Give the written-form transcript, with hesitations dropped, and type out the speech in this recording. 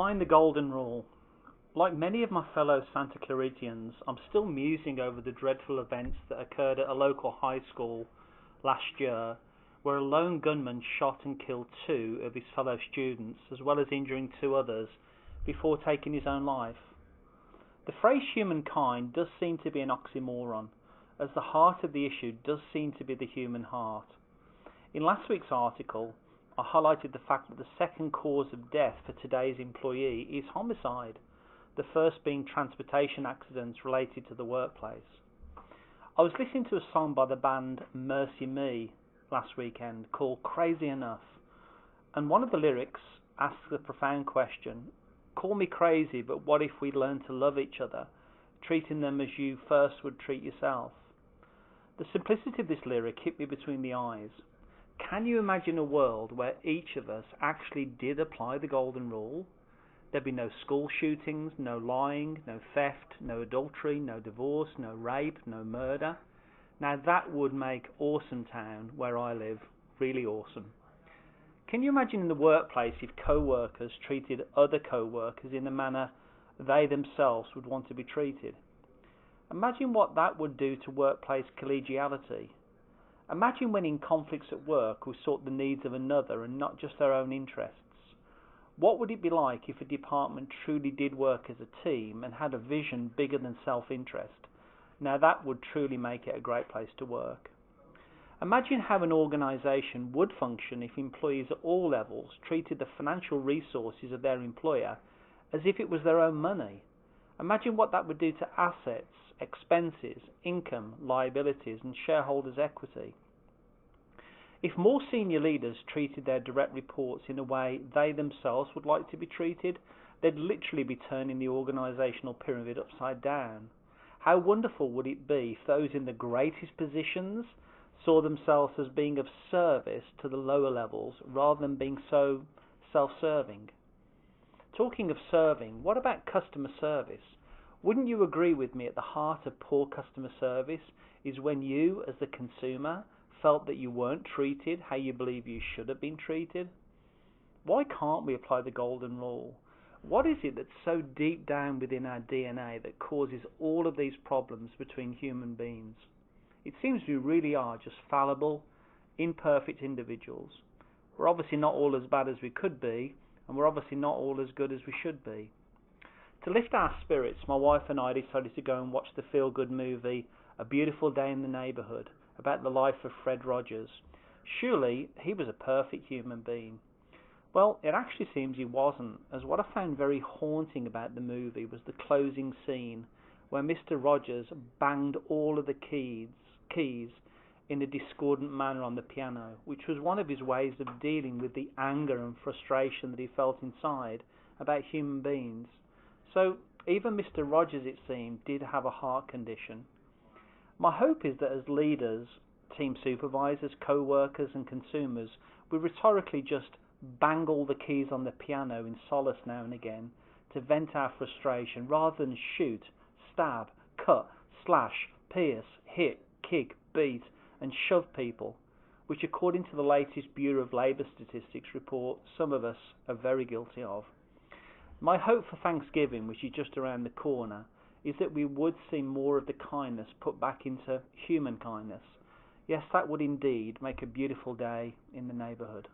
Applying the golden rule. Like many of my fellow Santa Claritians, I'm still musing over the dreadful events that occurred at a local high school last year, where a lone gunman shot and killed two of his fellow students, as well as injuring two others, before taking his own life. The phrase humankind does seem to be an oxymoron, as the heart of the issue does seem to be the human heart. In last week's article, I highlighted the fact that the second cause of death for today's employee is homicide, the first being transportation accidents related to the workplace. I was listening to a song by the band Mercy Me last weekend called Crazy Enough, and one of the lyrics asks the profound question, call me crazy, but what if we learn to love each other, treating them as you first would treat yourself? The simplicity of this lyric hit me between the eyes. Can you imagine a world where each of us actually did apply the golden rule? There'd be no school shootings, no lying, no theft, no adultery, no divorce, no rape, no murder. Now that would make Awesome Town, where I live, really awesome. Can you imagine in the workplace if co-workers treated other co-workers in the manner they themselves would want to be treated? Imagine what that would do to workplace collegiality. Imagine when in conflicts at work we sought the needs of another and not just our own interests. What would it be like if a department truly did work as a team and had a vision bigger than self-interest? Now that would truly make it a great place to work. Imagine how an organisation would function if employees at all levels treated the financial resources of their employer as if it was their own money. Imagine what that would do to assets, expenses, income, liabilities, and shareholders' equity. If more senior leaders treated their direct reports in a way they themselves would like to be treated, they'd literally be turning the organisational pyramid upside down. How wonderful would it be if those in the greatest positions saw themselves as being of service to the lower levels rather than being so self-serving? Talking of serving, what about customer service? Wouldn't you agree with me at the heart of poor customer service is when you, as the consumer, felt that you weren't treated how you believe you should have been treated? Why can't we apply the golden rule? What is it that's so deep down within our DNA that causes all of these problems between human beings? It seems we really are just fallible, imperfect individuals. We're obviously not all as bad as we could be, and we're obviously not all as good as we should be. To lift our spirits, my wife and I decided to go and watch the feel-good movie A Beautiful Day in the Neighbourhood, about the life of Fred Rogers. Surely he was a perfect human being. Well, it actually seems he wasn't, as what I found very haunting about the movie was the closing scene where Mr. Rogers banged all of the keys in a discordant manner on the piano, which was one of his ways of dealing with the anger and frustration that he felt inside about human beings. So even Mr. Rogers, it seemed, did have a heart condition. My hope is that as leaders, team supervisors, co-workers and consumers, we rhetorically just bang all the keys on the piano in solace now and again to vent our frustration rather than shoot, stab, cut, slash, pierce, hit, kick, beat and shove people, which according to the latest Bureau of Labour Statistics report some of us are very guilty of. My hope for Thanksgiving, which is just around the corner, is that we would see more of the kindness put back into human kindness. Yes, that would indeed make a beautiful day in the neighbourhood.